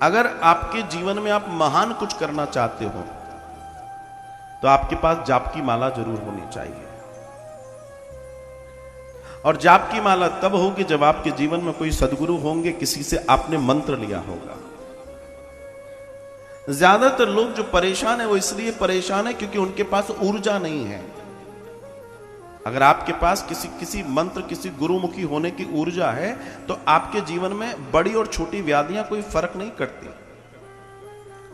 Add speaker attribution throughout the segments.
Speaker 1: अगर आपके जीवन में आप महान कुछ करना चाहते हो तो आपके पास जाप की माला जरूर होनी चाहिए। और जाप की माला तब होगी जब आपके जीवन में कोई सदगुरु होंगे, किसी से आपने मंत्र लिया होगा। ज्यादातर लोग जो परेशान है वो इसलिए परेशान है क्योंकि उनके पास ऊर्जा नहीं है। अगर आपके पास किसी मंत्र, किसी गुरुमुखी होने की ऊर्जा है तो आपके जीवन में बड़ी और छोटी व्याधियां कोई फर्क नहीं करती।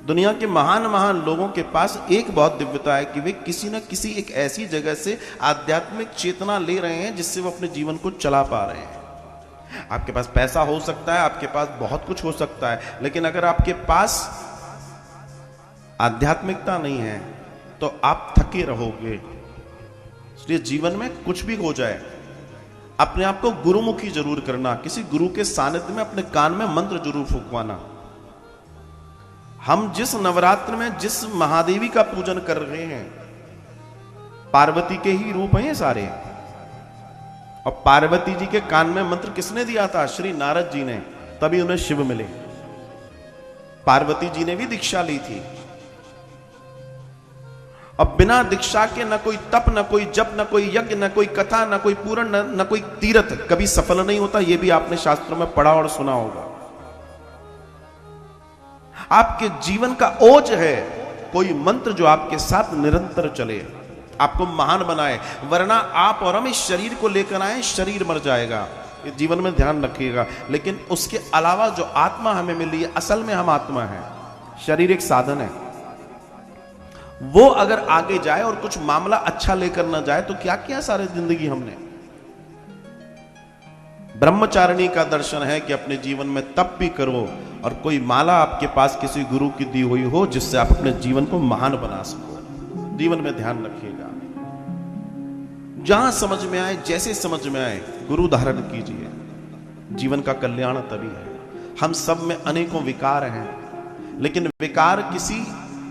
Speaker 1: दुनिया के महान महान लोगों के पास एक बहुत दिव्यता है कि वे किसी न किसी एक ऐसी जगह से आध्यात्मिक चेतना ले रहे हैं जिससे वो अपने जीवन को चला पा रहे हैं। आपके पास पैसा हो सकता है, आपके पास बहुत कुछ हो सकता है, लेकिन अगर आपके पास आध्यात्मिकता नहीं है तो आप थके रहोगे। इसलिए जीवन में कुछ भी हो जाए अपने आप को गुरुमुखी जरूर करना। किसी गुरु के सानिध्य में अपने कान में मंत्र जरूर फूंकवाना। हम जिस नवरात्र में जिस महादेवी का पूजन कर रहे हैं, पार्वती के ही रूप हैं ये सारे। और पार्वती जी के कान में मंत्र किसने दिया था? श्री नारद जी ने, तभी उन्हें शिव मिले। पार्वती जी ने भी दीक्षा ली थी। अब बिना दीक्षा के न कोई तप, न कोई जप, न कोई यज्ञ, न कोई कथा, न कोई पूरण, न कोई तीर्थ कभी सफल नहीं होता। यह भी आपने शास्त्रों में पढ़ा और सुना होगा। आपके जीवन का ओज है कोई मंत्र जो आपके साथ निरंतर चले, आपको महान बनाए। वरना आप और हम इस शरीर को लेकर आए, शरीर मर जाएगा। ये जीवन में ध्यान रखिएगा। लेकिन उसके अलावा जो आत्मा हमें मिली है, असल में हम आत्मा है, शरीर एक साधन है। वो अगर आगे जाए और कुछ मामला अच्छा लेकर ना जाए तो क्या किया सारे जिंदगी हमने। ब्रह्मचारिणी का दर्शन है कि अपने जीवन में तप भी करो और कोई माला आपके पास किसी गुरु की दी हुई हो जिससे आप अपने जीवन को महान बना सको। जीवन में ध्यान रखिएगा। जहां समझ में आए, जैसे समझ में आए, गुरु धारण कीजिए। जीवन का कल्याण तभी है। हम सब में अनेकों विकार हैं, लेकिन विकार किसी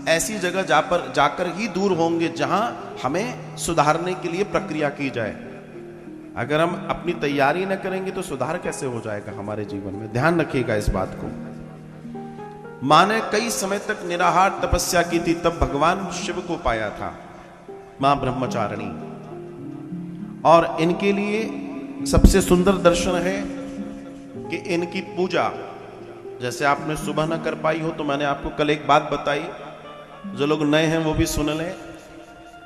Speaker 1: ऐसी जगह जाकर ही दूर होंगे जहां हमें सुधारने के लिए प्रक्रिया की जाए। अगर हम अपनी तैयारी न करेंगे तो सुधार कैसे हो जाएगा हमारे जीवन में? ध्यान रखिएगा इस बात को। मां ने कई समय तक निराहार तपस्या की थी, तब भगवान शिव को पाया था, मां ब्रह्मचारिणी। और इनके लिए सबसे सुंदर दर्शन है कि इनकी पूजा, जैसे आपने सुबह न कर पाई हो तो मैंने आपको कल एक बात बताई, जो लोग नए हैं वो भी सुन लें।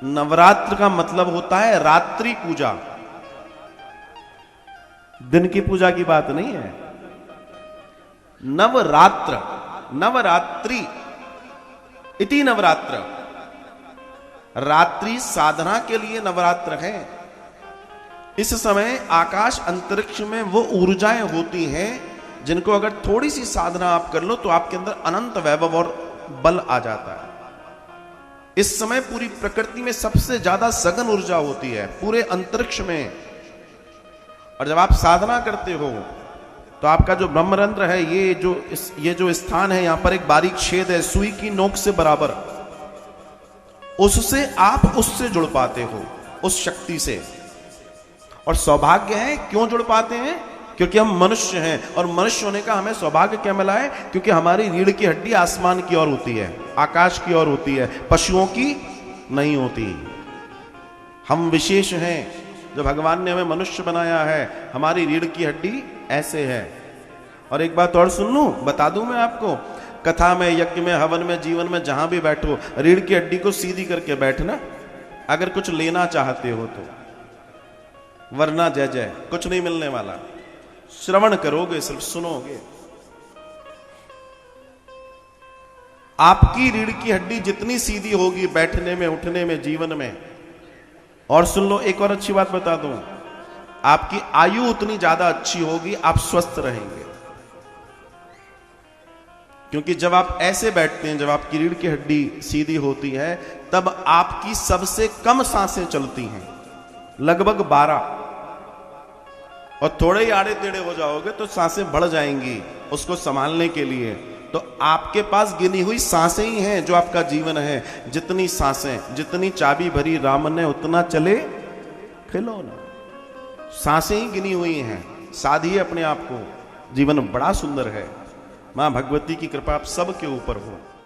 Speaker 1: नवरात्र का मतलब होता है रात्रि पूजा, दिन की पूजा की बात नहीं है। नवरात्र, नवरात्रि इति नवरात्र, रात्रि साधना के लिए नवरात्र है। इस समय आकाश अंतरिक्ष में वो ऊर्जाएं होती हैं जिनको अगर थोड़ी सी साधना आप कर लो तो आपके अंदर अनंत वैभव और बल आ जाता है। इस समय पूरी प्रकृति में सबसे ज्यादा सघन ऊर्जा होती है, पूरे अंतरिक्ष में। और जब आप साधना करते हो तो आपका जो ब्रह्मरंध्र है, ये जो स्थान है, यहां पर एक बारीक छेद है, सुई की नोक से बराबर। उससे आप उससे जुड़ पाते हो, उस शक्ति से। और सौभाग्य है, क्यों जुड़ पाते हैं? क्योंकि हम मनुष्य हैं। और मनुष्य होने का हमें सौभाग्य क्या मिला है? क्योंकि हमारी रीढ़ की हड्डी आसमान की ओर होती है, आकाश की ओर होती है, पशुओं की नहीं होती। हम विशेष हैं, जो भगवान ने हमें मनुष्य बनाया है। हमारी रीढ़ की हड्डी ऐसे है। और एक बात और सुन लूं, बता दूं मैं आपको, कथा में, यज्ञ में, हवन में, जीवन में जहां भी बैठो, रीढ़ की हड्डी को सीधी करके बैठना अगर कुछ लेना चाहते हो तो। वरना जय जय, कुछ नहीं मिलने वाला। श्रवण करोगे, सिर्फ सुनोगे। आपकी रीढ़ की हड्डी जितनी सीधी होगी बैठने में, उठने में, जीवन में। और सुन लो, एक और अच्छी बात बता दूं, आपकी आयु उतनी ज्यादा अच्छी होगी, आप स्वस्थ रहेंगे। क्योंकि जब आप ऐसे बैठते हैं, जब आपकी रीढ़ की हड्डी सीधी होती है, तब आपकी सबसे कम सांसें चलती हैं, लगभग 12। और थोड़े ही आड़े टेढ़े हो जाओगे तो सांसें बढ़ जाएंगी उसको संभालने के लिए। तो आपके पास गिनी हुई सांसें ही हैं जो आपका जीवन है। जितनी सांसें, जितनी चाबी भरी राम ने उतना चले खिलौना। सांसें ही गिनी हुई हैं, साधिए अपने आप को। जीवन बड़ा सुंदर है। मां भगवती की कृपा आप सबके ऊपर हो।